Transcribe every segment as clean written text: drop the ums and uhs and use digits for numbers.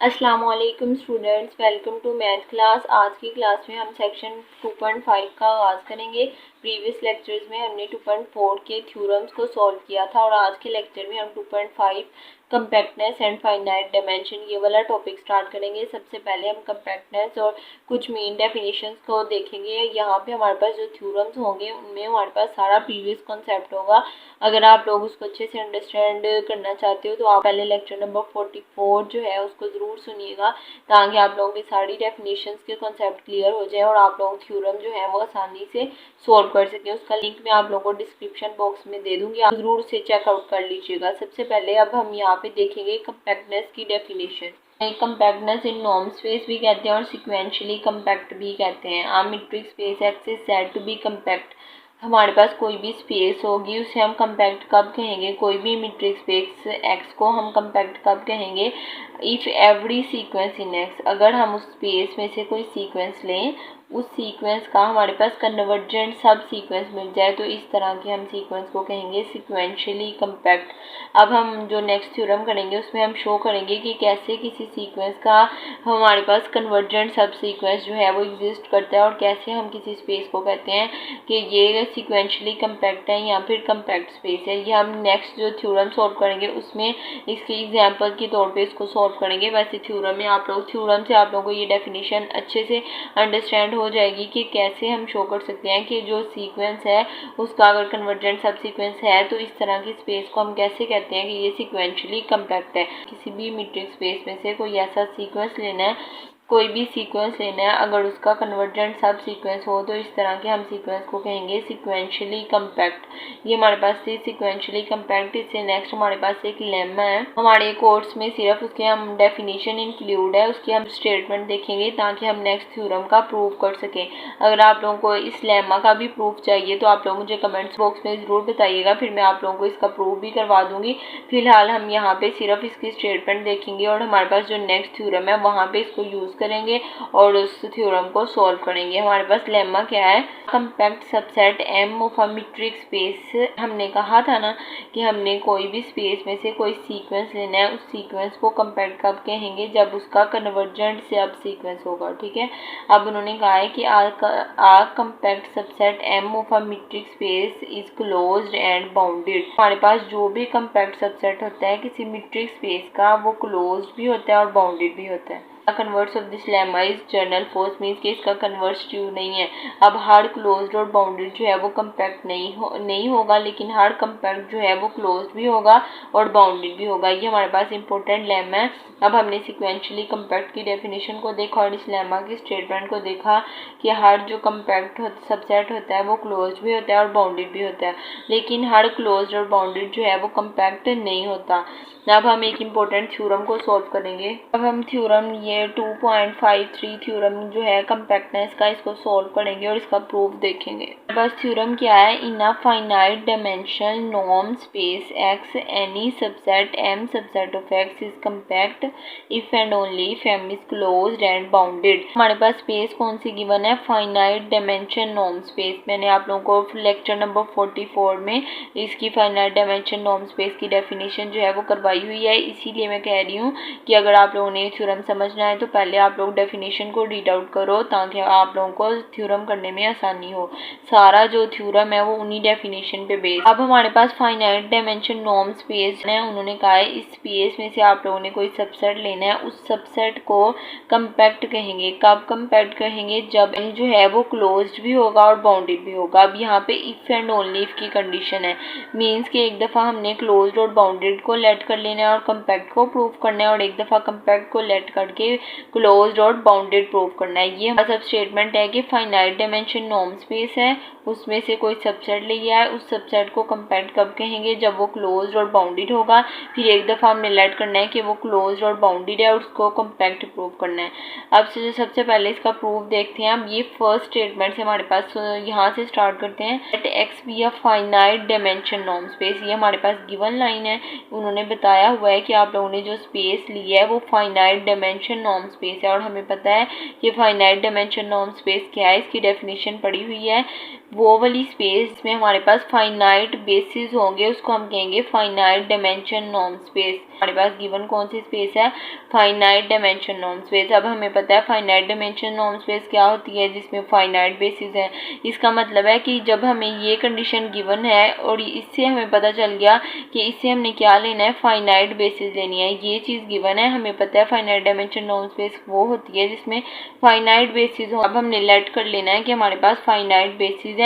अस्सलामुअलैकुम students, welcome to math class. आज की क्लास में हम सेक्शन 2.5 का आगाज़ करेंगे। प्रीवियस लेक्चर्स में हमने 2.4 के थ्योरम्स को सॉल्व किया था और आज के लेक्चर में हम 2.5 कंपैक्टनेस एंड फाइनाइट डायमेंशन ये वाला टॉपिक स्टार्ट करेंगे। सबसे पहले हम कंपैक्टनेस और कुछ मेन डेफिनेशंस को देखेंगे। यहाँ पे हमारे पास जो थ्योरम्स होंगे उनमें हमारे पास सारा प्रीवियस कॉन्सेप्ट होगा। अगर आप लोग उसको अच्छे से अंडरस्टैंड करना चाहते हो तो आप पहले लेक्चर नंबर 44 जो है उसको ज़रूर सुनिएगा, ताकि आप लोगों की सारी डेफिनेशंस के कॉन्सेप्ट क्लियर हो जाए और आप लोग थ्योरम जो है वो आसानी से सॉल्व कर सकें। उसका लिंक मैं आप लोगों को डिस्क्रिप्शन बॉक्स में दे दूंगी, आप ज़रूर उसे चेकआउट कर लीजिएगा। सबसे पहले अब हम यहाँ पे देखेंगे कंपैक्टनेस की definition. Compactness in norm space भी कहते हैं और सिक्वेंशियली कंपैक्ट भी कहते हैं। A metric space X is said to be compact. हमारे पास कोई भी स्पेस होगी उसे हम कंपैक्ट कब कहेंगे? कोई भी मीट्रिक स्पेस एक्स को हम कंपैक्ट कब कहेंगे? If every sequence in x, अगर हम उस स्पेस में से कोई सीक्वेंस लें, उस सीक्वेंस का हमारे पास कन्वर्जेंट सब सीक्वेंस मिल जाए तो इस तरह के हम सीक्वेंस को कहेंगे सिक्वेंशियली कंपैक्ट। अब हम जो नेक्स्ट थ्योरम करेंगे उसमें हम शो करेंगे कि कैसे किसी सीक्वेंस का हमारे पास कन्वर्जेंट सब सीक्वेंस जो है वो एग्जिस्ट करता है और कैसे हम किसी स्पेस को कहते हैं कि ये सिक्वेंशियली कंपैक्ट है या फिर कंपैक्ट स्पेस है। ये हम नेक्स्ट जो थ्योरम सॉल्व करेंगे उसमें इसके एग्जांपल के तौर पे इसको सॉल्व करेंगे। वैसे थ्योरम में थ्योरम से आप लोगों को ये डेफिनेशन अच्छे से अंडरस्टैंड हो जाएगी कि कैसे हम शो कर सकते हैं कि जो सीक्वेंस है उसका अगर कन्वर्जेंट सब सीक्वेंस है तो इस तरह की स्पेस को हम कैसे कहते हैं कि ये सिक्वेंशियली कंपैक्ट है। किसी भी मीट्रिक स्पेस में से कोई ऐसा सीक्वेंस लेना है, कोई भी सीक्वेंस लेना है, अगर उसका कन्वर्जेंट सब सीक्वेंस हो तो इस तरह के हम सीक्वेंस को कहेंगे सिक्वेंशियली कंपैक्ट। ये हमारे पास थी सिक्वेंशियली कंपैक्ट। इससे नेक्स्ट हमारे पास एक लेमा है। हमारे कोर्स में सिर्फ उसके हम डेफिनेशन इंक्लूड है, उसकी हम स्टेटमेंट देखेंगे ताकि हम नेक्स्ट थ्योरम का प्रूव कर सकें। अगर आप लोगों को इस लेमा का भी प्रूफ चाहिए तो आप लोग मुझे कमेंट्स बॉक्स में ज़रूर बताइएगा, फिर मैं आप लोगों को इसका प्रूफ भी करवा दूंगी। फिलहाल हम यहाँ पे सिर्फ इसकी स्टेटमेंट देखेंगे और हमारे पास जो नेक्स्ट थ्योरम है वहाँ पे इसको यूज़ करेंगे और उस थ्योरम को सॉल्व करेंगे। हमारे पास लेमा क्या है? Compact subset M of a metric space. हमने कहा था ना कि हमने कोई भी स्पेस में से कोई सीक्वेंस लेना है, उस सीक्वेंस को कंपैक्ट कब कहेंगे? जब उसका कन्वर्जेंट सब सीक्वेंस होगा। ठीक है, अब उन्होंने कहा है कि a compact subset M of a metric space is closed and bounded. हमारे पास जो भी कंपैक्ट सबसेट होता है किसी मीट्रिक स्पेस का वो क्लोज्ड भी होता है और बाउंडेड भी होता है। Converse of this lemma is journal force, means कि इसका कन्वर्स ट्रू नहीं है। अब हर क्लोज्ड और बाउंडेड जो है वो कंपैक्ट नहीं होगा, लेकिन हर कंपैक्ट जो है वो क्लोज्ड भी होगा और बाउंडेड भी होगा। ये हमारे पास इंपॉर्टेंट लेमा है। अब हमने सिक्वेंशियली कंपैक्ट की डेफिनेशन को देखा और इस लेमा की स्टेटमेंट को देखा कि हर जो कंपैक्ट सबसेट होता है वो क्लोज्ड भी होता है और बाउंडेड भी होता है, लेकिन हर क्लोज्ड और बाउंडेड जो है वो कंपैक्ट नहीं होता। अब हम एक इम्पोर्टेंट थ्योरम को सॉल्व करेंगे। अब हम थ्योरम ये 2.53 थ्योरम जो है कंपैक्टनेस का, इसको सॉल्व करेंगे और इसका प्रूफ देखेंगे। बस थ्योरम क्या है? In a finite dimension norm space X any subset M subset of X is compact if and only if M is closed and bounded. हमारे पास स्पेस कौन सी गिवन है? Finite dimension norm space. मैंने आप लोगों को लेक्चर नंबर 44 में इसकी फाइनाइट डायमेंशन नॉर्म स्पेस की डेफिनेशन जो है वो करवाई हुई है, इसीलिए मैं कह रही हूँ कि अगर आप लोगों ने थ्योरम समझना है तो पहले आप लोग डेफिनेशन को रीड आउट करो ताकि आप लोगों को थ्योरम करने में आसानी हो। सारा जो थ्योरम है वो उन्हीं डेफिनेशन पे बेस्ड। अब हमारे पास फाइनाइट डायमेंशन नॉर्म स्पेस है। उन्होंने कहा है इस स्पेस में से आप लोगों ने कोई सबसेट लेना है, उस सबसेट को कंपैक्ट कहेंगे। कब कंपैक्ट कहेंगे? जब जो है वो क्लोज्ड भी होगा और बाउंडेड भी होगा। अब यहाँ पे इफ एंड ओनली इफ की कंडीशन है, मीन्स कि एक दफ़ा हमने क्लोज्ड और बाउंडेड को लेट कर लेना है और कंपैक्ट को प्रूव करना है और एक दफ़ा कंपैक्ट को लेट करके क्लोज्ड और बाउंडेड प्रूव करना है। ये हमारा सब स्टेटमेंट है कि फाइनाइट डायमेंशन नॉर्म स्पेस है, उसमें से कोई सबसेट लिया है, उस सबसेट को कंपैक्ट कब कहेंगे? जब वो क्लोज्ड और बाउंडेड होगा। फिर एक दफ़ा हमने लेट करना है कि वो क्लोज्ड और बाउंडेड है और उसको कंपैक्ट प्रूव करना है। अब सबसे पहले इसका प्रूफ देखते हैं। अब ये फर्स्ट स्टेटमेंट से हमारे पास यहाँ से स्टार्ट करते हैं। Let X be a finite dimension norm space. ये हमारे पास गिवन लाइन है। उन्होंने बताया हुआ है कि आप लोगों ने जो स्पेस ली है वो फाइनाइट डायमेंशन नॉर्म स्पेस है और हमें पता है कि फाइनाइट डायमेंशन नॉर्म स्पेस क्या है, इसकी डेफिनेशन पड़ी हुई है। वो वाली स्पेस में हमारे पास फाइनाइट बेसिस होंगे उसको हम कहेंगे फाइनाइट डायमेंशन नॉर्म स्पेस। हमारे पास गिवन कौन सी स्पेस है, फाइनाइट डायमेंशन नॉर्म स्पेस। अब हमें पता है फाइनाइट डायमेंशन नॉर्म स्पेस क्या होती है, जिसमें फाइनाइट बेसिस है। इसका मतलब है कि जब हमें ये कंडीशन गिवन है और इससे हमें पता चल गया कि इससे हमने क्या लेना है, फाइनाइट बेसिस लेनी है। ये चीज़ गिवन है, हमें पता है फाइनाइट डायमेंशन नॉर्म स्पेस वो होती है जिसमें फाइनाइट बेसिस हो। अब हमने लेट कर लेना है कि हमारे पास फाइनाइट बेसिस है,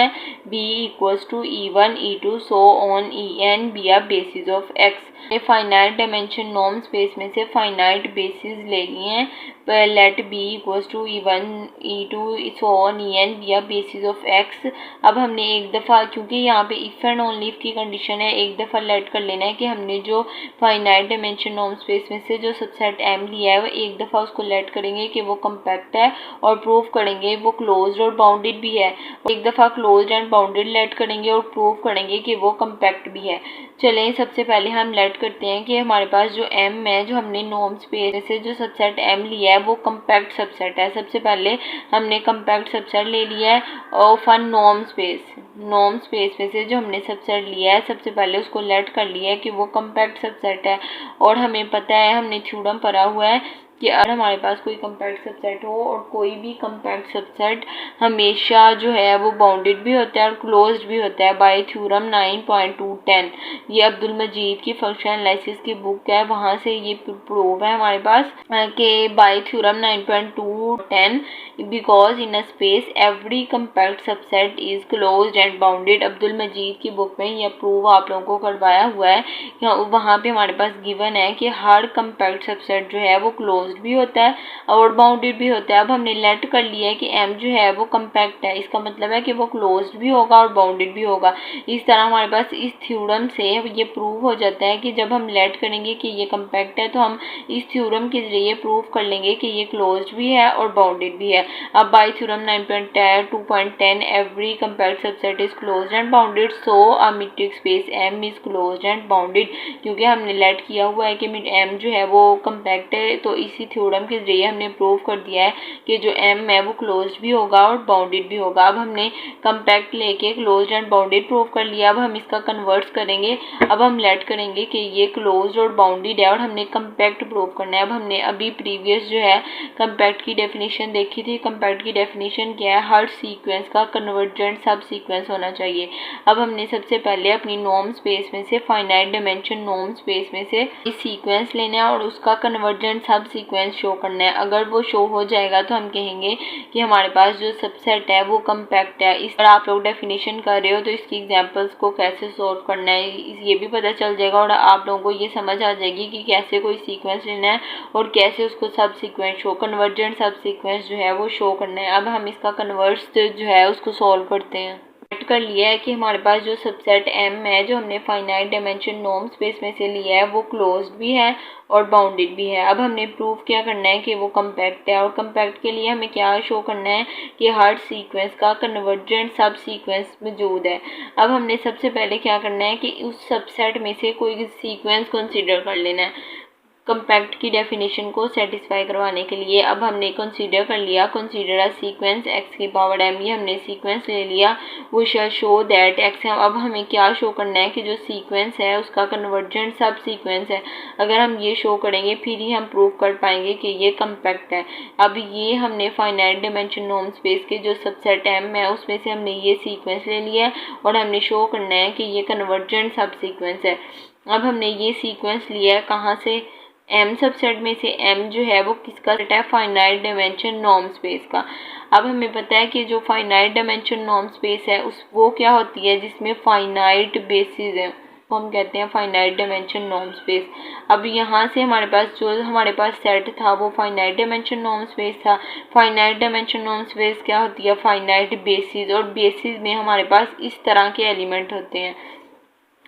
b equals to e1 e2 so on en be are basis of x। Finite dimension norm space में से फाइनाइट बेसिस ले लिए हैं, let b equals to e1 e2 so on en be are basis of x। अब हमने एक दफ़ा, क्योंकि यहाँ पे इफ एंड ओनली इफ की कंडीशन है, एक दफ़ा लेट कर लेना है कि हमने जो फाइनाइट डायमेंशन नॉर्म स्पेस में से जो सबसेट m लिया है वो एक दफ़ा उसको लेट करेंगे कि वो कम्पैक्ट है और प्रूव करेंगे वो क्लोज्ड और बाउंडेड भी है। एक दफ़ा क्लोज्ड एंड बाउंडेड लेट करेंगे और प्रूव करेंगे कि वो कम्पैक्ट भी है। चलें सबसे पहले हम लेट करते हैं कि हमारे पास जो m है, जो हमने नॉर्म स्पेस से जो सबसेट m लिया है वो कम्पैक्ट सबसेट है। सबसे पहले हमने कम्पैक्ट सबसेट ले लिया है और फॉर नॉर्म स्पेस में से जो हमने सबसेट लिया है सबसे पहले उसको लेट कर लिया है कि वो कम्पैक्ट सबसेट है। और हमें पता है, हमने थ्योरम पढ़ा हुआ है कि अगर हमारे पास कोई कम्पैक्ट सबसेट हो और कोई भी कम्पैक्ट सबसेट हमेशा जो है वो बाउंडेड भी होता है और क्लोज्ड भी होता है बाय थ्योरम 9.210। ये अब्दुल मजीद की फंक्शन एनालिसिस की बुक है, वहाँ से ये प्रूव है हमारे पास कि by theorem 9.210 because in a space every compact subset is closed and bounded. Abdul Majeed की बुक में यह प्रूव आप लोगों को करवाया हुआ है। वहाँ पे हमारे पास गिवन है कि हर कम्पैक्ट सबसेट जो है वो क्लोज भी होता है और बाउंडेड भी होता है। अब हमने लेट कर लिया है कि m जो है वो कम्पैक्ट है, इसका मतलब है कि वो क्लोज्ड भी होगा और बाउंडेड भी होगा। इस तरह हमारे पास इस थ्योरम से ये प्रूव हो जाता है कि जब हम लेट करेंगे कि ये कम्पैक्ट है तो हम इस थ्योरम के जरिए प्रूव कर लेंगे कि ये क्लोज्ड भी है और बाउंडेड भी है। अब bye theorem 9.210 every compact subset is closed and bounded so a metric space m is closed and bounded. क्योंकि हमने लेट किया हुआ है कि m जो है वो कम्पैक्ट है, तो इसी थ्योरम के जरिए हमने प्रूव कर दिया है कि जो m है वो क्लोज्ड भी होगा और बाउंडेड भी होगा। अब हमने कम्पैक्ट लेके क्लोज्ड एंड बाउंडेड प्रूव कर लिया। अब हम इसका कन्वर्ट करेंगे। अब हम लेट करेंगे कि ये क्लोज्ड और बाउंडेड है और हमने कम्पैक्ट प्रूव करना है। अब हमने अभी प्रीवियस जो है कम्पैक्ट की डेफिनेशन देखी थी। कम्पैक्ट की डेफिनेशन क्या है, हर सीक्वेंस का कन्वर्जेंट सब सीक्वेंस होना चाहिए। अब हमने सबसे पहले अपनी नॉर्म स्पेस में से फाइनाइट डायमेंशन नॉर्म स्पेस में से इस सीक्वेंस लेना है और उसका कन्वर्जेंट सब सीक्वेंस शो करना है। अगर वो शो हो जाएगा तो हम कहेंगे कि हमारे पास जो सबसेट है वो कम्पैक्ट है। इस तरह आप लोग डेफिनेशन कर रहे हो तो इसकी एग्जांपल्स को कैसे सॉल्व करना है ये भी पता चल जाएगा और आप लोगों को ये समझ आ जाएगी कि कैसे कोई सीक्वेंस लेना है और कैसे उसको सब सीक्वेंस शो, कन्वर्जेंट सब सीक्वेंस जो है वो शो करना है। अब हम इसका कन्वर्स जो है उसको सॉल्व करते हैं। कर लिया है कि हमारे पास जो सबसेट m है, जो हमने फाइनाइट डायमेंशन नॉर्म स्पेस में से लिया है, वो क्लोज्ड भी है और बाउंडेड भी है। अब हमने प्रूव क्या करना है कि वो कम्पैक्ट है और कम्पैक्ट के लिए हमें क्या शो करना है कि हर सीक्वेंस का कन्वर्जेंट सब सीक्वेंस मौजूद है। अब हमने सबसे पहले क्या करना है कि उस सबसेट में से कोई सीक्वेंस कंसीडर कर लेना है कम्पैक्ट की डेफिनेशन को सेटिस्फाई करवाने के लिए। अब हमने कंसीडर कर लिया, कंसीडर अ सीक्वेंस x की पावर m, ये हमने सीक्वेंस ले लिया। वो शैल शो दैट x है। अब हमें क्या शो करना है कि जो सीक्वेंस है उसका कन्वर्जेंट सब सीक्वेंस है। अगर हम ये शो करेंगे फिर ही हम प्रूव कर पाएंगे कि ये कम्पैक्ट है। अब ये हमने फाइनाइट डायमेंशन नॉर्म स्पेस के जो सबसेट m है उसमें से हमने ये सीक्वेंस ले लिया है और हमने शो करना है कि ये कन्वर्जेंट सब सीक्वेंस है। अब हमने ये सीक्वेंस लिया है कहाँ से, m सबसेट में से m जो है वो किसका सेट है, फाइनाइट डायमेंशन नॉर्म स्पेस का। अब हमें पता है कि जो फाइनाइट डायमेंशन नॉर्म स्पेस है उस वो क्या होती है जिसमें फाइनाइट बेसिस है, तो हम कहते हैं फाइनाइट डायमेंशन नॉर्म स्पेस। अब यहाँ से हमारे पास सेट था वो फाइनाइट डायमेंशन नॉर्म स्पेस था। फाइनाइट डायमेंशन नॉर्म स्पेस क्या होती है, फाइनाइट बेसिस, और बेसिस में हमारे पास इस तरह के एलिमेंट होते हैं।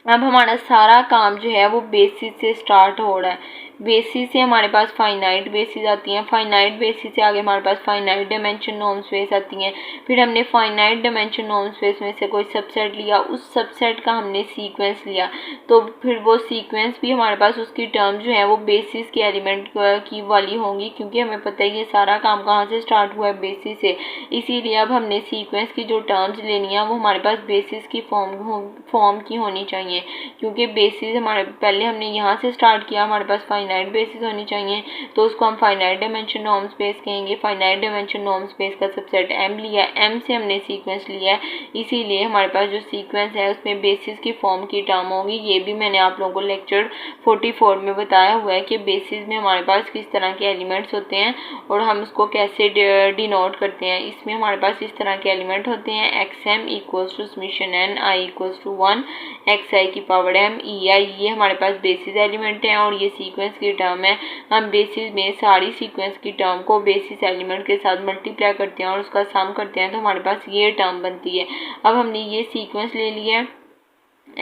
अब हमारा सारा काम जो है वो बेसिस से स्टार्ट हो रहा है। बेसिस से हमारे पास फाइनाइट बेसिस आती हैं, फाइनाइट बेसिस से आगे हमारे पास फाइनाइट डायमेंशन नॉर्म स्पेस आती हैं। फिर हमने फाइनाइट डायमेंशन नॉर्म स्पेस में से कोई सबसेट लिया, उस सबसेट का हमने सीक्वेंस लिया, तो फिर वो सीक्वेंस भी हमारे पास उसकी टर्म जो है वो बेसिस के एलिमेंट की वाली होंगी, क्योंकि हमें पता है ये सारा काम कहाँ से स्टार्ट हुआ है, बेसिस से। इसीलिए अब हमने सीक्वेंस की जो टर्म्स लेनी है वो हमारे पास बेसिस की फॉर्म की होनी चाहिए, क्योंकि बेसिस हमारे पहले हमने यहाँ से स्टार्ट किया, हमारे पास फाइनाइट बेसिस होनी चाहिए, तो उसको हम फाइनाइट डायमेंशन नॉर्म स्पेस कहेंगे। फाइनाइट डायमेंशन नॉर्म स्पेस का सबसेट एम लिया, एम से हमने सीक्वेंस लिया है, इसीलिए हमारे पास जो सीक्वेंस है उसमें बेसिस की फॉर्म की टर्म होगी। ये भी मैंने आप लोगों को लेक्चर 44 में बताया हुआ है कि बेसिस में हमारे पास किस तरह के एलिमेंट्स होते हैं और हम उसको कैसे डिनोट करते हैं। इसमें हमारे पास इस तरह के एलिमेंट होते हैं, X M equals to summation N I equals to 1 X I की पावर एम ई आई, ये हमारे पास बेसिस एलिमेंट हैं और ये सीक्वेंस की टर्म है। हम बेसिस में सारी सीक्वेंस की टर्म को बेसिस एलिमेंट के साथ मल्टीप्लाई करते हैं और उसका सम करते हैं, तो हमारे पास ये टर्म बनती है। अब हमने ये सीक्वेंस ले लिया है,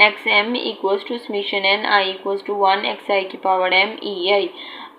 X M equals to summation N I equals to 1 X I की पावर एम ई आई।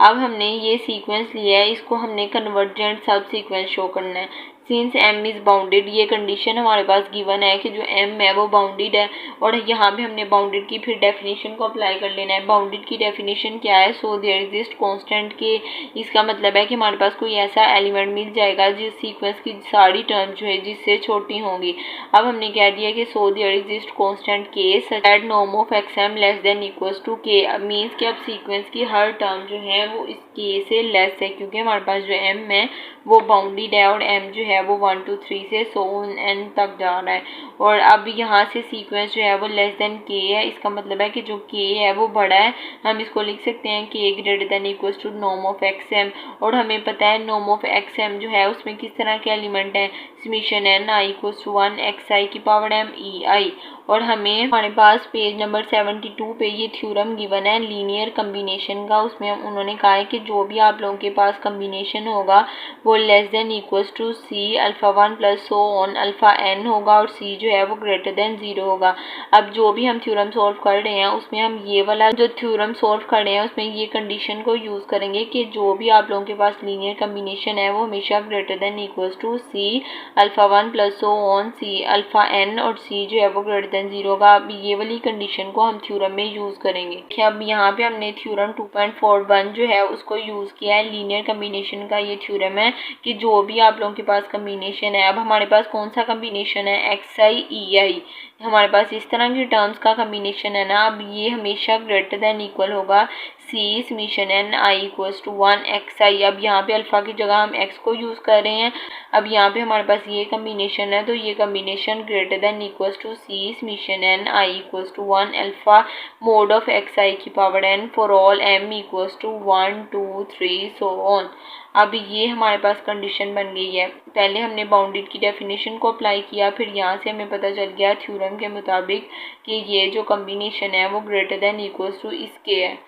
अब हमने ये सीक्वेंस लिया है, इसको हमने कन्वर्जेंट सब सीक्वेंस शो करना है। सिंस m इज़ बाउंडेड, ये कंडीशन हमारे पास गिवन है कि जो m है वो बाउंडेड है, और यहाँ भी हमने बाउंडेड की फिर डेफिनेशन को अप्लाई कर लेना है। बाउंडेड की डेफिनेशन क्या है, सो देयर एग्जिस्ट कांस्टेंट के, इसका मतलब है कि हमारे पास कोई ऐसा एलिमेंट मिल जाएगा जिस सीक्वेंस की सारी टर्म जो है जिससे छोटी होंगी। अब हमने कह दिया कि so there exist constant K such that norm of X M less than equals to K. अब मीन्स कि अब सीक्वेंस की हर टर्म जो है वो इस के से लेस है, क्योंकि हमारे पास जो m है वो बाउंडेड है और m जो है वो 1 2 3 से सो n तक जा रहा है। और अब यहाँ से सीक्वेंस जो है वो लेस देन k है, इसका मतलब है कि जो k है वो बड़ा है। हम इसको लिख सकते हैं k greater than equals to norm of X M, और हमें पता है नॉर्म ऑफ एक्स एम जो है उसमें किस तरह के एलिमेंट है, summation n I equals to 1 X I की पावर m ई आई। और हमें हमारे पास पेज नंबर 72 पे ये थ्योरम गिवन है लीनियर कम्बिनेशन का। उसमें उन्होंने कहा है कि जो भी आप लोगों के पास कम्बिनेशन होगा वो less than equals to C alpha 1 plus so on alpha n होगा, और c जो है वो ग्रेटर देन 0 होगा। अब जो भी हम थ्योरम सॉल्व कर रहे हैं उसमें हम ये वाला जो थ्योरम सॉल्व कर रहे हैं उसमें ये कंडीशन को यूज़ करेंगे कि जो भी आप लोगों के पास लीनियर कम्बिनेशन है वो हमेशा greater than equals to C alpha 1 plus so on C alpha n, और c जो है वो ग्रेटर देन 0 का। अब ये वाली कंडीशन को हम थ्योरम में यूज़ करेंगे। अब यहाँ पे हमने थ्योरम 2.41 जो है उसको यूज़ किया है, लीनियर कम्बिनेशन का ये थ्योरम है कि जो भी आप लोगों के पास कम्बिनेशन है, अब हमारे पास कौन सा कम्बिनेशन है, एक्स आई ई आई, हमारे पास इस तरह की टर्म्स का कम्बिनेशन है ना। अब ये हमेशा ग्रेटर देन इक्वल होगा C summation N I equals to 1 X I. अब यहाँ पे अल्फ़ा की जगह हम एक्स को यूज़ कर रहे हैं। अब यहाँ पे हमारे पास ये कम्बिनेशन है, तो ये combination greater than equals to C summation N I equals to 1 alpha mod of X I की power N for all M equals to 1 2 3 so on. अब ये हमारे पास कंडीशन बन गई है। पहले हमने बाउंडेड की डेफिनेशन को अप्लाई किया, फिर यहाँ से हमें पता चल गया थ्योरम के मुताबिक कि ये जो कम्बिनेशन है वो ग्रेटर देन इक्वल्स टू इसके है।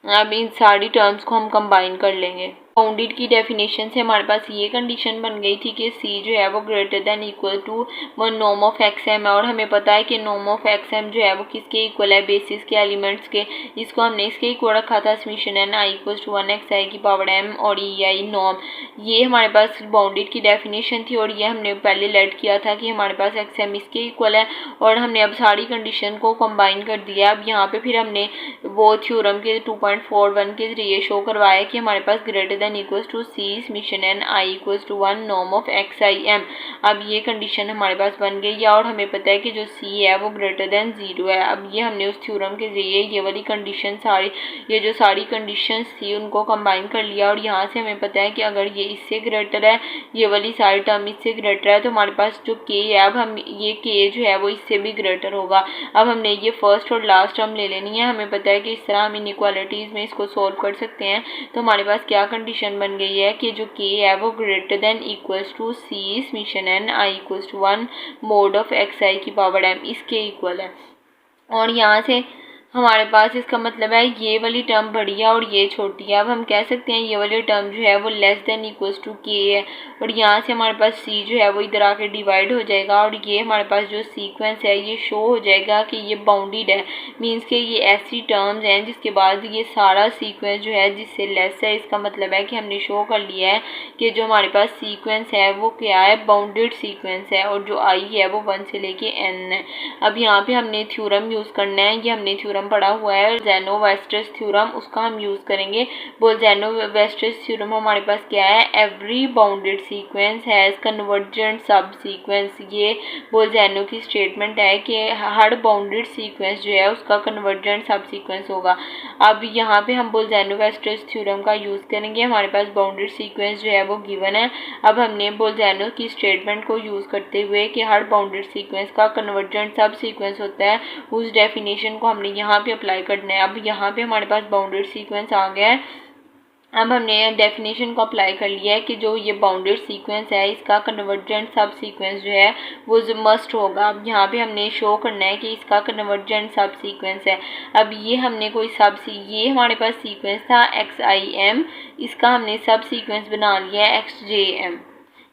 अब इन सारी टर्म्स को हम कंबाइन कर लेंगे। बाउंडेड की डेफिनेशन से हमारे पास ये कंडीशन बन गई थी कि c जो है वो greater than equal to one norm of X M है, और हमें पता है कि नॉर्म ऑफ एक्स एम जो है वो किसके इक्वल है, बेसिस के एलिमेंट्स के। इसको हमने इसके इक्वल रखा था summation N I equal to 1 X I की पावर एम और ई आई नॉर्म। ये हमारे पास बाउंडेड की डेफिनेशन थी, और ये हमने पहले लेट किया था कि हमारे पास एक्स एम इसके इक्वल है, और हमने अब सारी कंडीशन को कंबाइन कर दिया। अब यहाँ पे फिर हमने वो थ्योरम के 2.41 के जरिए शो करवाया कि हमारे पास greater than equals to C summation N I equals to 1 norm of X I M. अब ये कंडीशन हमारे पास बन गई है, और हमें पता है कि जो c है वो ग्रेटर देन 0 है। अब ये हमने उस थ्योरम के जरिए ये वाली कंडीशन सारी, ये जो सारी कंडीशंस थी उनको कंबाइन कर लिया, और यहाँ से हमें पता है कि अगर ये इससे ग्रेटर है, ये वाली सारी टर्म इससे ग्रेटर है, तो हमारे पास जो k है, अब हम ये k जो है वो इससे भी ग्रेटर होगा। अब हमने ये फर्स्ट और लास्ट टर्म ले लेनी है। हमें पता है कि इस तरह हम इनइक्वालिटीज़ में इसको सॉल्व कर सकते हैं। तो हमारे पास क्या कंडीशन बन गई है कि जो k है वो greater than equals to C summation N I equals to 1 mod of X I की पावर m इसके इक्वल है। और यहाँ से हमारे पास इसका मतलब है ये वाली टर्म बड़ी है और ये छोटी है। अब हम कह सकते हैं ये वाली टर्म जो है वो less than equals to K है और यहाँ से हमारे पास सी जो है वो इधर आके डिवाइड हो जाएगा और ये हमारे पास जो सीक्वेंस है ये शो हो जाएगा कि ये बाउंडेड है। मींस के ये ऐसी टर्म्स हैं जिसके बाद ये सारा सीक्वेंस जो है जिससे लेस है। इसका मतलब है कि हमने शो कर लिया है कि जो हमारे पास सीक्वेंस है वो क्या है, बाउंडेड सीक्वेंस है और जो आई है वो 1 से लेके n है। अब यहाँ पे हमने थ्योरम यूज़ करना है, ये हमने थ्योरम पढ़ा हुआ है बोल्ज़नो-वीस्टर्स थ्योरम, उसका हम यूज़ करेंगे। बोल्ज़नो-वीस्टर्स थ्योरम हमारे पास क्या है, every bounded sequence has convergent सब सीक्वेंस। ये बोल्ज़नो की स्टेटमेंट है कि हर बाउंडेड सीक्वेंस जो है उसका कन्वर्जेंट सब सीक्वेंस होगा। अब यहाँ पे हम बोल्ज़नो-वीस्टर्स थ्योरम का यूज़ करेंगे। हमारे पास बाउंडेड सीक्वेंस जो है वो गिवन है। अब हमने बोल्ज़नो की स्टेटमेंट को यूज़ करते हुए कि हर बाउंडेड सीक्वेंस का कन्वर्जेंट सब सीक्वेंस होता है, उस डेफिनेशन को हमने यहाँ पे अप्लाई करना है। अब यहाँ पे हमारे पास बाउंडेड सीक्वेंस आ गया है। अब हमने डेफिनेशन को अप्लाई कर लिया है कि जो ये बाउंडेड सीक्वेंस है इसका कन्वर्जेंट सब सीक्वेंस जो है वो मस्ट होगा। अब यहाँ पे हमने शो करना है कि इसका कन्वर्जेंट सब सीक्वेंस है। अब ये हमने कोई ये हमारे पास सीक्वेंस था XIM, इसका हमने सब सीक्वेंस बना लिया है XJM,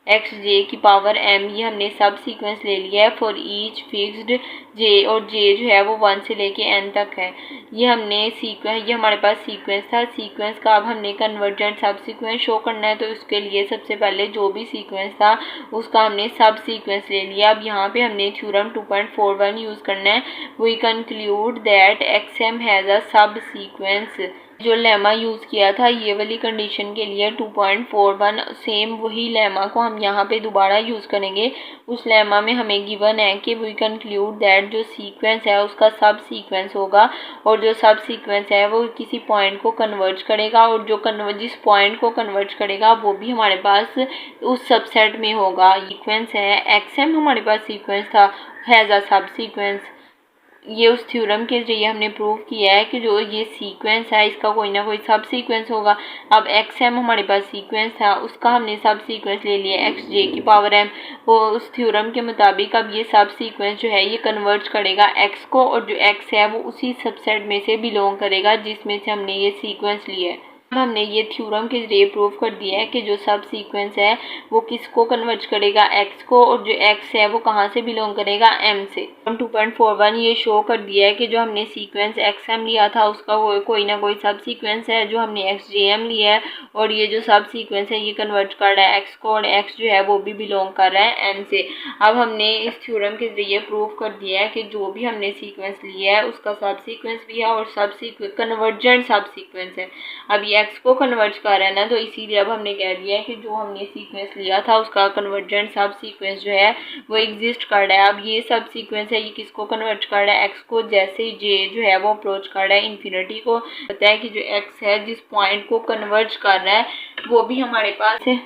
XJ की पावर M, ये हमने सब सीक्वेंस ले लिया है फॉर ईच फिक्स्ड J और J जो है वो 1 से लेके N तक है। ये हमने ये हमारे पास सीक्वेंस था। सीक्वेंस का अब हमने कन्वर्जेंट सब सीक्वेंस शो करना है, तो उसके लिए सबसे पहले जो भी सीक्वेंस था उसका हमने सब सीक्वेंस ले लिया। अब यहाँ पे हमने थ्योरम 2.41 यूज़ करना है। We conclude that XM has a subsequence. जो लेमा यूज़ किया था ये वाली कंडीशन के लिए 2.41, सेम वही लेमा को हम यहाँ पे दोबारा यूज़ करेंगे। उस लेमा में हमें गिवन है कि वी कंक्लूड दैट जो सीक्वेंस है उसका सब सीक्वेंस होगा और जो सब सीक्वेंस है वो किसी पॉइंट को कन्वर्ज करेगा और जो जिस पॉइंट को कन्वर्ज करेगा वो भी हमारे पास उस सबसेट में होगा। सीक्वेंस है XM हमारे पास सीक्वेंस था, हैज़ अ सब सीक्वेंस। ये उस थ्योरम के जरिए हमने प्रूव किया है कि जो ये सीक्वेंस है इसका कोई ना कोई सब सीक्वेंस होगा। अब XM हमारे पास सीक्वेंस था, उसका हमने सब सीक्वेंस ले लिया XJ की पावर M। वो उस थ्योरम के मुताबिक अब ये सब सीक्वेंस जो है ये कन्वर्ज करेगा X को और जो X है वो उसी सबसेट में से बिलोंग करेगा जिसमें से हमने ये सीक्वेंस लिया है। हमने ये थ्योरम के जरिए प्रूव कर दिया है कि जो सब सीक्वेंस है वो किसको कन्वर्ज करेगा, X को, और जो X है वो कहाँ से बिलोंग करेगा, M से। हम 2.41 ये शो कर दिया है कि जो हमने सीक्वेंस XM लिया था उसका वो कोई ना कोई सब सीक्वेंस है जो हमने XJM लिया है और ये जो सब सीक्वेंस है ये कन्वर्ज कर रहा है X को और X जो है वो भी बिलोंग कर रहा है M से। अब हमने इस थ्योरम के जरिए प्रूव कर दिया है कि जो भी हमने सीक्वेंस लिया है उसका सब सीक्वेंस भी है और सब सीक्वेंस कन्वर्जेंट सब सीक्वेंस है। अब ये X को कन्वर्ज कर रहा है ना, तो इसीलिए अब हमने कह दिया है कि जो हमने सीक्वेंस लिया था उसका कन्वर्जेंट सब सीक्वेंस जो है वो एग्जिस्ट कर रहा है। अब ये सब सीक्वेंस है ये किसको कन्वर्ज कर रहा है, X को। जैसे ही J जो है वो अप्रोच कर रहा है इन्फिनिटी को, पता है कि जो X है जिस पॉइंट को कन्वर्ज कर रहा है वो भी हमारे पास है,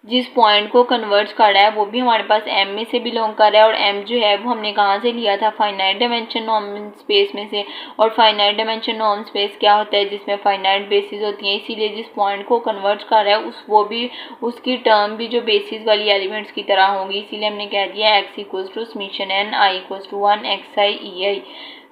जिस पॉइंट को कन्वर्ज कर रहा है वो भी हमारे पास M में से बिलोंग कर रहा है। और M जो है वो हमने कहाँ से लिया था, फाइनाइट डायमेंशन नॉर्म स्पेस में से। और फाइनाइट डायमेंशन नॉर्म स्पेस क्या होता है, जिसमें फाइनाइट बेसिस होती हैं, इसीलिए जिस पॉइंट को कन्वर्ज कर रहा है वो भी उसकी टर्म भी जो बेसिस वाली एलिमेंट्स की तरह होंगी। इसीलिए हमने कह दिया X equals to summation n I equals to 1 XI EI।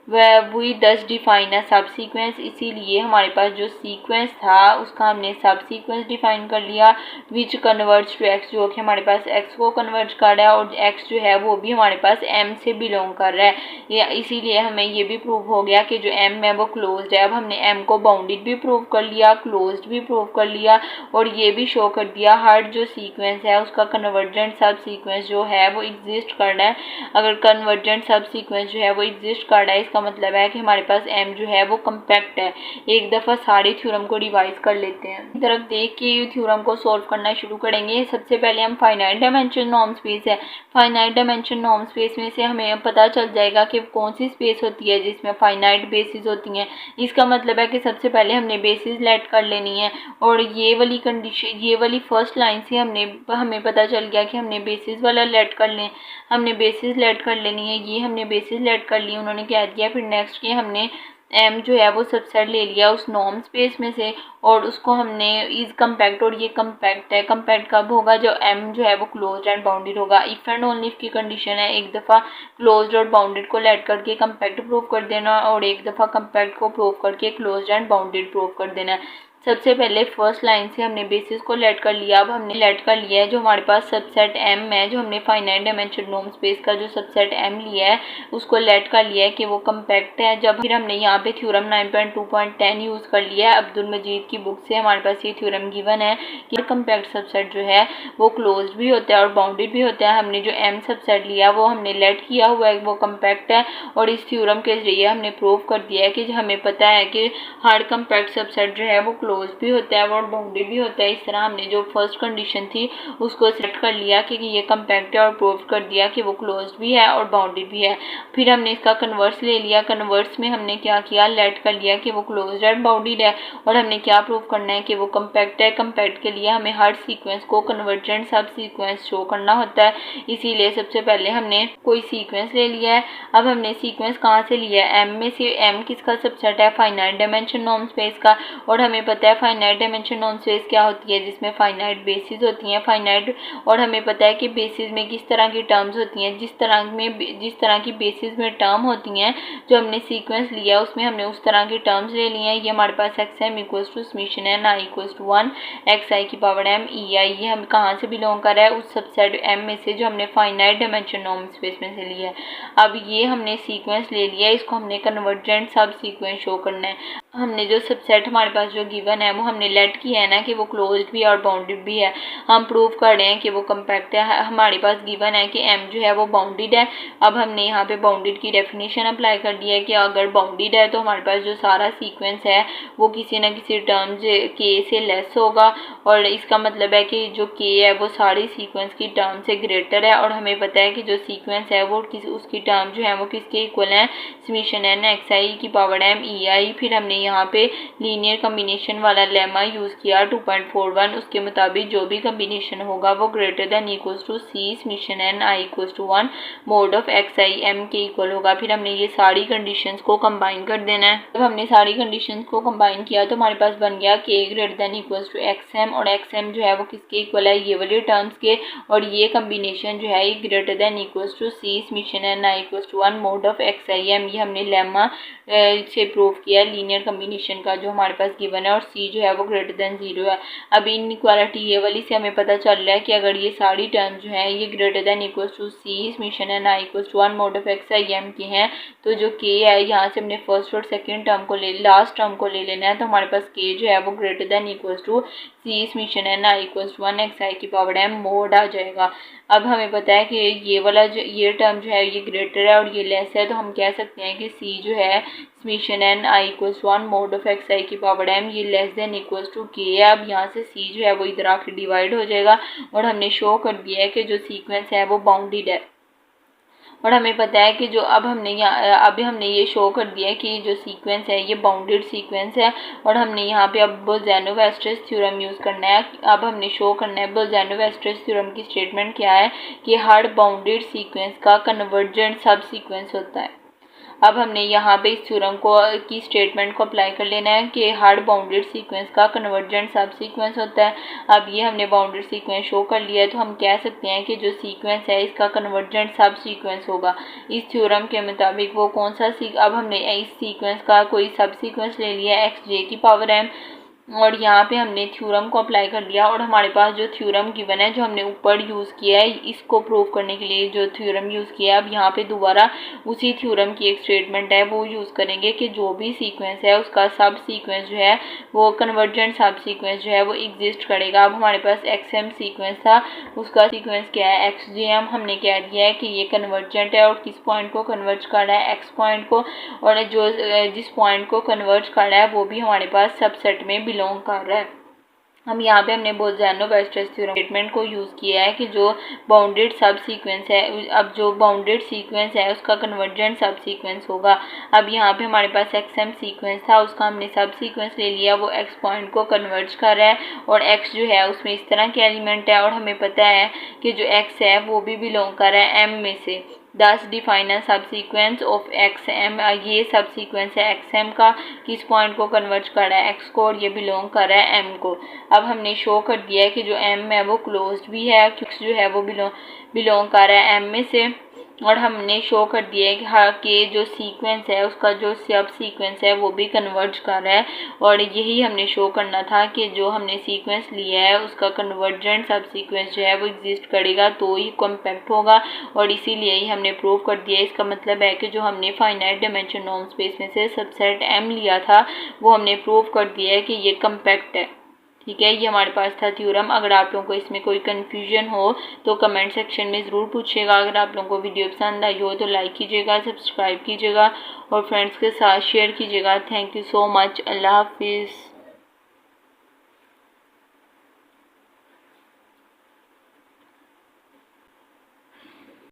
We thus define a subsequence, इसीलिए हमारे पास जो सीक्वेंस था उसका हमने सब सीक्वेंस डिफाइन कर लिया विच कन्वर्ज टू X, जो कि हमारे पास X को कन्वर्ज कर रहा है और X जो है वो भी हमारे पास M से बिलोंग कर रहा है। ये इसीलिए हमें ये भी प्रूव हो गया कि जो M है वो क्लोज्ड है। अब हमने M को बाउंडेड भी प्रूव कर लिया, क्लोज्ड भी प्रूव कर लिया और ये भी शो कर दिया हर जो सीक्वेंस है उसका कन्वर्जेंट सब सीक्वेंस जो है वो एग्जिस्ट कर रहा है। अगर कन्वर्जेंट सब सीक्वेंस जो है वो एग्जिस्ट कर रहा है इसका मतलब है कि हमारे पास M जो है वो कम्पैक्ट है। एक दफ़ा सारे थ्योरम को रिवाइज कर लेते हैं। इस तरफ देख के थ्योरम को सॉल्व करना शुरू करेंगे। सबसे पहले हम फाइनाइट डायमेंशन नॉर्म स्पेस है, फाइनाइट डायमेंशन नॉर्म स्पेस में से हमें पता चल जाएगा कि कौन सी स्पेस होती है जिसमें फाइनाइट बेसिस होती हैं। इसका मतलब है कि सबसे पहले हमने बेसिस लेट कर लेनी है और ये वाली कंडीशन, ये वाली फर्स्ट लाइन से हमें पता चल गया कि हमने बेसिस वाला लेट कर लें, हमने बेसिस लेट कर लेनी है। ये हमने बेसिस लेट कर ली, उन्होंने कह दिया। फिर नेक्स्ट ये हमने एम जो है वो सबसेट ले लिया उस नॉर्म स्पेस में से और उसको हमने इज कम्पैक्ट, और ये कम्पैक्ट है। कम्पैक्ट कब होगा? जो एम जो है वो क्लोज्ड एंड बाउंडेड होगा। इफ एंड ओनली इफ की कंडीशन है, एक दफ़ा क्लोज्ड और बाउंडेड को लेट करके कम्पैक्ट प्रूव कर देना और एक दफ़ा कम्पैक्ट को प्रूव करके क्लोज्ड एंड बाउंडेड प्रूव कर देना है। सबसे पहले फर्स्ट लाइन से हमने बेसिस को लेट कर लिया। अब हमने लेट कर लिया है जो हमारे पास सबसेट एम है, जो हमने फाइनाइट डायमेंशन नॉर्म स्पेस का जो सबसेट एम लिया है उसको लेट कर लिया है कि वो कम्पैक्ट है। जब फिर हमने यहाँ पे थ्योरम 9.2.10 यूज़ कर लिया है अब्दुल मजीद की बुक से। हमारे पास ये थ्योरम गिवन है कि कम्पैक्ट सबसेट जो है वो क्लोज भी होता है और बाउंडेड भी होता है। हमने जो एम सबसेट लिया वो हमने लेट किया हुआ है, वो कम्पैक्ट है और इस थ्योरम के जरिए हमने प्रूव कर दिया है कि हमें पता है कि हर कम्पैक्ट सबसेट जो है वो क्लोज भी होता है और बाउंडेड भी होता है। इस तरह हमने जो फर्स्ट कंडीशन थी उसको सेट कर लिया कि ये कम्पैक्ट है और प्रूव कर दिया कि वो क्लोज्ड भी है और बाउंडेड भी है। फिर हमने इसका कन्वर्स ले लिया। कन्वर्स में हमने क्या किया? लेट कर लिया कि वो क्लोज्ड एंड बाउंडेड है और हमने क्या प्रूव करना है कि वो कम्पैक्ट है। कम्पैक्ट के लिए हमें हर सीक्वेंस को कन्वर्जेंट सब सीक्वेंस शो करना होता है, इसीलिए सबसे पहले हमने कोई सीक्वेंस ले लिया है। अब हमने सीक्वेंस कहाँ से लिया है? एम में से। एम किसका सबसेट है? फाइनाइट डायमेंशन नॉर्म स्पेस का। और हमें पता है फाइनाइट डायमेंशन नॉर्म स्पेस क्या होती है? जिसमें फाइनाइट बेसिस होती हैं। फाइनाइट, और हमें पता है कि बेसिस में किस तरह की टर्म्स होती हैं। जिस तरह की बेसिस में टर्म होती हैं जो हमने सीक्वेंस लिया उसमें हमने उस तरह की टर्म्स ले ली हैं। ये हमारे पास X M equals to summation N I equals to 1 X I की पावर एम ई आई। ये हम कहाँ से बिलोंग कर रहा है? उस सबसेट एम में से जो हमने फाइनाइट डायमेंशन नॉर्म स्पेस में से लिया है। अब ये हमने सीक्वेंस ले लिया, इसको हमने कन्वर्जेंट सब सीक्वेंस शो करना है। हमने जो सबसेट हमारे पास जो गिवन है वो हमने लेट किया है ना कि वो क्लोज्ड भी है और बाउंडेड भी है। हम प्रूव कर रहे हैं कि वो कम्पैक्ट है। हमारे पास गिवन है कि एम जो है वो बाउंडेड है। अब हमने यहाँ पे बाउंडेड की डेफिनेशन अप्लाई कर दी है कि अगर बाउंडेड है तो हमारे पास जो सारा सीक्वेंस है वो किसी न किसी टर्म के से लेस होगा और इसका मतलब है कि जो के है वो सारी सीक्वेंस की टर्म से ग्रेटर है। और हमें पता है कि जो सीक्वेंस है वो उसकी टर्म जो है वो किसके इक्वल है? समेशन एन एक्स आई की पावर एम ई आई। फिर हमने यहाँ पे लीनियर कम्बिनेशन वाला लेमा यूज़ किया 2.41। उसके मुताबिक जो भी कम्बिनेशन होगा वो greater than equals to C summation N I equals to 1 mod of X I M के इक्वल होगा। फिर हमने ये सारी कंडीशंस को कंबाइन कर देना है। जब हमने सारी कंडीशंस को कंबाइन किया तो हमारे पास बन गया के greater than equals to X M, और एक्स एम जो है वो किसके इक्वल है? ये वाले टर्म्स के। और ये कम्बिनेशन जो है ये greater than equals to C summation N I equals to 1 mod of X I M. ये हमने लेमा से प्रूव किया लीनियर कम्बिनेशन का जो हमारे पास गिवन है, और सी जो है वो ग्रेटर देन 0 है। अब इनइक्वालिटी ये वाली से हमें पता चल रहा है कि अगर ये सारी टर्म जो है ये greater than equals to C summation N I equals to 1 mod of X I M की हैं, तो जो के है यहाँ से हमने फर्स्ट और सेकंड टर्म को लास्ट टर्म को ले लेना है। तो हमारे पास के जो है वो greater than equals to C summation N I equals to 1 X I की पावर एम मोड आ जाएगा। अब हमें पता है कि ये वाला जो ये टर्म जो है ये ग्रेटर है और ये लेस है, तो हम कह सकते हैं कि सी जो है summation N I equals 1 mod of X I की पावर एम ये less than equals to K है। अब यहाँ से सी जो है वो इधर आके डिवाइड हो जाएगा और हमने शो कर दिया है कि जो सीक्वेंस है वो बाउंडेड है। और हमें पता है कि जो अब हमने ये शो कर दिया है कि जो सीक्वेंस है ये बाउंडेड सीक्वेंस है। और हमने यहाँ पे अब बोल्ज़ानो-वेस्टरस थ्योरम यूज़ करना है। अब हमने शो करना है बोल्ज़ानो-वेस्टरस थ्योरम की स्टेटमेंट क्या है कि हर बाउंडेड सीक्वेंस का कन्वर्जेंट सब सीक्वेंस होता है। अब हमने यहाँ पे इस थ्योरम को की स्टेटमेंट को अप्लाई कर लेना है कि हर बाउंडेड सीक्वेंस का कन्वर्जेंट सब सीक्वेंस होता है। अब ये हमने बाउंडेड सीक्वेंस शो कर लिया है, तो हम कह सकते हैं कि जो सीक्वेंस है इसका कन्वर्जेंट सब सीक्वेंस होगा। इस थ्योरम के मुताबिक वो कौन सा अब हमने इस सीक्वेंस का कोई सब सीक्वेंस ले लिया एक्स जे की पावर एम, और यहाँ पे हमने थ्योरम को अप्लाई कर लिया। और हमारे पास जो थ्योरम गिवन है जो हमने ऊपर यूज़ किया है इसको प्रूव करने के लिए जो थ्योरम यूज़ किया है, अब यहाँ पे दोबारा उसी थ्योरम की एक स्टेटमेंट है वो यूज़ करेंगे कि जो भी सीक्वेंस है उसका सब सीक्वेंस जो है वो कन्वर्जेंट सब सीक्वेंस जो है वो एग्जिस्ट करेगा। अब हमारे पास एक्स एम सीक्वेंस था, उसका सीक्वेंस क्या है? एक्स जे एम। हमने कह दिया है कि ये कन्वर्जेंट है और किस पॉइंट को कन्वर्ज कर रहा है? एक्स पॉइंट को। और जो जिस पॉइंट को कन्वर्ज कर रहा है वो भी हमारे पास सबसेट में बिलोंग कर रहा है। हम यहाँ पे हमने बोल्ज़ानो-वेस्टरस थ्योरम स्टेटमेंट को यूज़ किया है कि जो बाउंडेड सब सीक्वेंस है, अब जो बाउंडेड सीक्वेंस है उसका कन्वर्जेंट सब सीक्वेंस होगा। अब यहाँ पे हमारे पास एक्स एम सीक्वेंस था, उसका हमने सब सीक्वेंस ले लिया, वो एक्स पॉइंट को कन्वर्ज कर रहा है और एक्स जो है उसमें इस तरह के एलिमेंट है। और हमें पता है कि जो एक्स है वो भी बिलोंग कर रहा है एम में से। दस डिफाइन अ सब सीक्वेंस ऑफ एक्स एम, ये सब सीक्वेंस है एक्स एम का, किस पॉइंट को कन्वर्ट कर रहा है एक्स को, और ये बिलोंग कर रहा है एम को। अब हमने शो कर दिया है कि जो एम है वो क्लोज्ड भी है, क्योंकि जो है वो बिलोंग कर रहा है एम में से, और हमने शो कर दिया है कि हाँ कि जो सीक्वेंस है उसका जो सब सीक्वेंस है वो भी कन्वर्ज कर रहा है, और यही हमने शो करना था कि जो हमने सीक्वेंस लिया है उसका कन्वर्जेंट सब सीक्वेंस जो है वो एग्जिस्ट करेगा तो ही कॉम्पैक्ट होगा, और इसीलिए ही हमने प्रूव कर दिया। इसका मतलब है कि जो हमने फाइनाइट डायमेंशन नॉर्म स्पेस में से सबसेट एम लिया था वो हमने प्रूव कर दिया है कि ये कम्पैक्ट है। ठीक है, ये हमारे पास था थ्योरम। अगर आप लोगों को इसमें कोई कन्फ्यूजन हो तो कमेंट सेक्शन में ज़रूर पूछिएगा। अगर आप लोगों को वीडियो पसंद आई हो तो लाइक कीजिएगा, सब्सक्राइब कीजिएगा और फ्रेंड्स के साथ शेयर कीजिएगा। Thank you so much. अल्लाह हाफिज़।